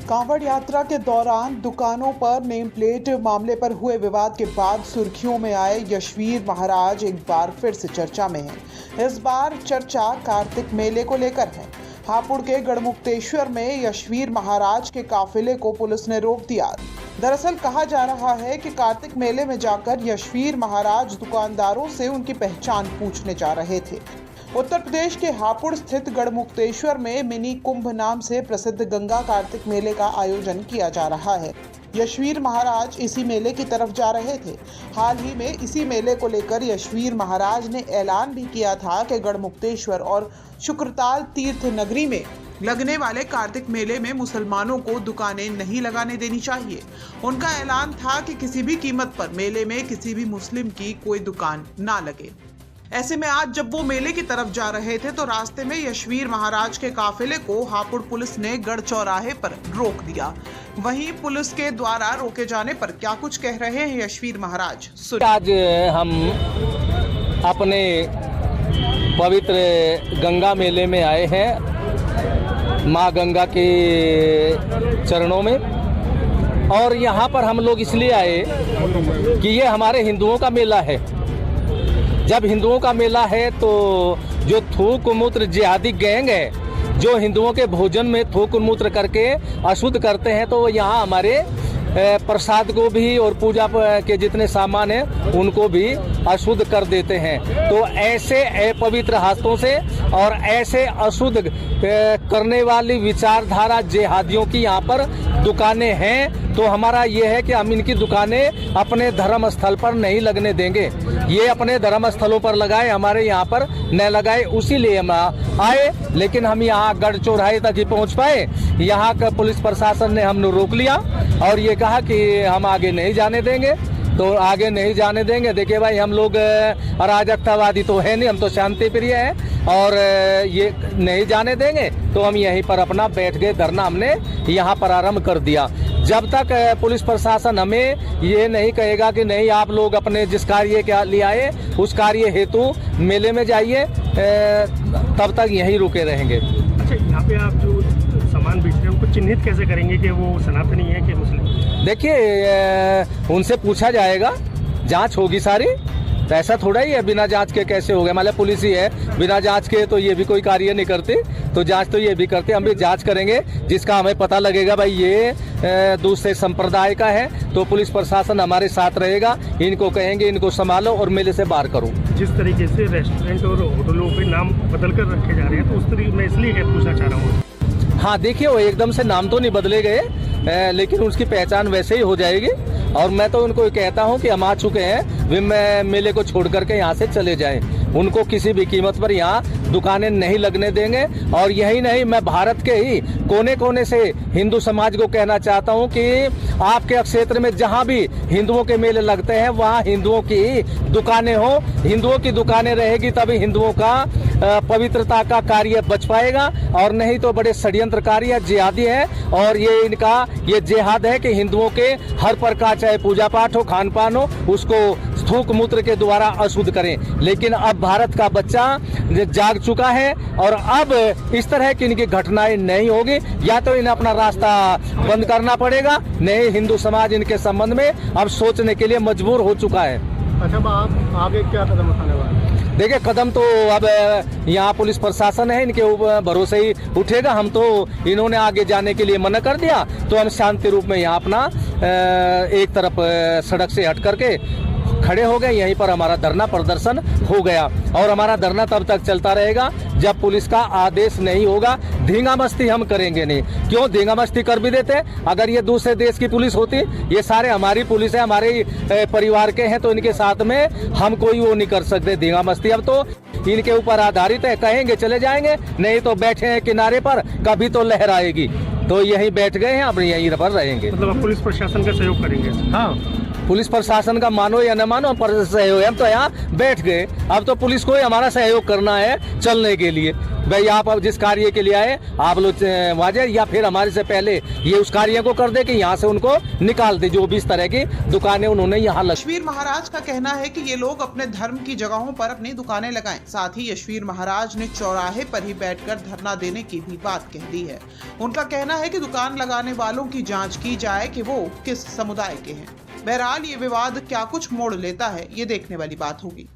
कांवड़ यात्रा के दौरान दुकानों पर नेम प्लेट मामले पर हुए विवाद के बाद सुर्खियों में आए यशवीर महाराज एक बार फिर से चर्चा में हैं। इस बार चर्चा कार्तिक मेले को लेकर है। हापुड़ के गढ़मुक्तेश्वर में यशवीर महाराज के काफिले को पुलिस ने रोक दिया। दरअसल कहा जा रहा है कि कार्तिक मेले में जाकर यशवीर महाराज दुकानदारों से उनकी पहचान पूछने जा रहे थे। उत्तर प्रदेश के हापुड़ स्थित गढ़मुक्तेश्वर में मिनी कुंभ नाम से प्रसिद्ध गंगा कार्तिक मेले का आयोजन किया जा रहा है। यशवीर महाराज इसी मेले की तरफ जा रहे थे। हाल ही में इसी मेले को लेकर यशवीर महाराज ने ऐलान भी किया था कि गढ़मुक्तेश्वर और शुक्रताल तीर्थ नगरी में लगने वाले कार्तिक मेले में मुसलमानों को दुकानें नहीं लगाने देनी चाहिए। उनका ऐलान था कि किसी भी कीमत पर मेले में किसी भी मुस्लिम की कोई दुकान ना लगे। ऐसे में आज जब वो मेले की तरफ जा रहे थे तो रास्ते में यशवीर महाराज के काफिले को हापुड़ पुलिस ने गढ़ चौराहे पर रोक दिया। वहीं पुलिस के द्वारा रोके जाने पर क्या कुछ कह रहे हैं यशवीर महाराज। आज हम अपने पवित्र गंगा मेले में आए हैं, माँ गंगा के चरणों में, और यहाँ पर हम लोग इसलिए आए कि ये हमारे हिंदुओं का मेला है। जब हिंदुओं का मेला है तो जो थूक मूत्र जिहादी गैंग है, जो हिंदुओं के भोजन में थूक मूत्र करके अशुद्ध करते हैं, तो वो यहाँ हमारे प्रसाद को भी और पूजा के जितने सामान हैं उनको भी अशुद्ध कर देते हैं। तो ऐसे अपवित्र हाथों से और ऐसे अशुद्ध करने वाली विचारधारा जिहादियों की यहाँ पर दुकानें हैं। तो हमारा ये है कि हम इनकी दुकानें अपने धर्म स्थल पर नहीं लगने देंगे। ये अपने धर्म स्थलों पर लगाए, हमारे यहाँ पर न लगाए, उसी लिए हम आए। लेकिन हम यहाँ गढ़ चौराहे तक ही पहुँच पाए। यहाँ का पुलिस प्रशासन ने हमने रोक लिया और ये कहा कि हम आगे नहीं जाने देंगे। तो आगे नहीं जाने देंगे। देखिए भाई, हम लोग अराजकतावादी तो है नहीं, हम तो शांति प्रिय हैं और ये नहीं जाने देंगे। तो हम यहीं पर अपना बैठ गए, धरना हमने यहाँ पर आरंभ कर दिया। जब तक पुलिस प्रशासन हमें ये नहीं कहेगा कि नहीं, आप लोग अपने जिस कार्य के लिए आए उस कार्य हेतु मेले में जाइए, तब तक यहीं रुके रहेंगे। अच्छा, यहाँ पे आप जो सामान बेच रहे हैं उनको चिन्हित कैसे करेंगे कि वो सनातनी है कि मुस्लिम? देखिए, उनसे पूछा जाएगा, जांच होगी सारी। तो ऐसा थोड़ा ही है बिना जांच के कैसे हो गया। मतलब पुलिस ही है, बिना जांच के तो ये भी कोई कार्य नहीं करती। तो जांच तो ये भी करते, हम भी जांच करेंगे, जिसका हमें पता लगेगा भाई ये दूसरे संप्रदाय का है, तो पुलिस प्रशासन हमारे साथ रहेगा। इनको कहेंगे इनको संभालो और मेले से बाहर करो। जिस तरीके से रेस्टोरेंट और होटलों पे नाम बदल कर रखे जा रहे हैं, तो उस तरीके मैं इसलिए पूछना चाह रहा हूँ। हाँ, देखिए, वो एकदम से नाम तो नहीं बदले गए, लेकिन उसकी पहचान वैसे ही हो जाएगी। और मैं तो उनको कहता हूं कि हम आ चुके हैं, वे मेले को छोड़ करके यहाँ से चले जाएं। उनको किसी भी कीमत पर यहाँ दुकानें नहीं लगने देंगे। और यही नहीं, मैं भारत के ही कोने कोने से हिंदू समाज को कहना चाहता हूँ कि आपके क्षेत्र में जहाँ भी हिंदुओं के मेले लगते हैं वहाँ हिंदुओं की दुकानें हो। हिंदुओं की दुकानें रहेगी तभी हिंदुओं का पवित्रता का कार्य बच पाएगा, और नहीं तो बड़े षड्यंत्रकारी या जिहादी है। और ये इनका ये जिहाद है कि हिंदुओं के हर प्रकार, चाहे पूजा पाठ हो, खान पान हो, उसको थूक मूत्र के द्वारा अशुद्ध करें। लेकिन अब भारत का बच्चा जाग चुका है और अब इस तरह की इनकी घटनाएं नहीं होगी। या तो इन्हें अपना रास्ता बंद करना पड़ेगा, नहीं हिंदू समाज इनके संबंध में अब सोचने के लिए मजबूर हो चुका है। अच्छा, आप आगे क्या कदम उठाने वाले? देखिए, कदम तो अब यहाँ पुलिस प्रशासन है, इनके ऊपर भरोसे ही उठेगा। हम तो इन्होंने आगे जाने के लिए मना कर दिया, तो हम शांति रूप में यहाँ अपना एक तरफ सड़क से हट करके खड़े हो गए। यहीं पर हमारा धरना प्रदर्शन हो गया और हमारा धरना तब तक चलता रहेगा जब पुलिस का आदेश नहीं होगा। धींगा मस्ती हम करेंगे नहीं। क्यों धींगा मस्ती कर भी देते? अगर ये दूसरे देश की पुलिस होती, ये सारे हमारी पुलिस है, हमारे परिवार के हैं, तो इनके साथ में हम कोई वो नहीं कर सकते धींगा मस्ती। अब तो इनके ऊपर आधारित है, कहेंगे चले जाएंगे, नहीं तो बैठे हैं किनारे पर, कभी तो लहर आएगी। तो यहीं बैठ गए हैं, अब यहीं पर रहेंगे। मतलब आप पुलिस प्रशासन का सहयोग करेंगे? हाँ, पुलिस प्रशासन का मानो या न मानो पर सहयोग, हम तो यहाँ बैठ गए। अब तो पुलिस को ही हमारा सहयोग करना है चलने के लिए। भाई आप अब जिस कार्य के लिए आए आप लोग वहाँ जाए, या फिर हमारे से पहले ये उस कार्य को कर दे कि यहाँ से उनको निकाल दे, जो भी इस तरह की दुकानें उन्होंने यहाँ यशवीर महाराज का कहना है कि ये लोग अपने धर्म की जगहों पर अपनी दुकानें लगाएं। साथ ही यशवीर महाराज ने चौराहे पर ही बैठकर धरना देने की भी बात कह दी है। उनका कहना है कि दुकान लगाने वालों की जांच की जाए कि वो किस समुदाय के हैं। बहरहाल ये विवाद क्या कुछ मोड़ लेता है, ये देखने वाली बात होगी।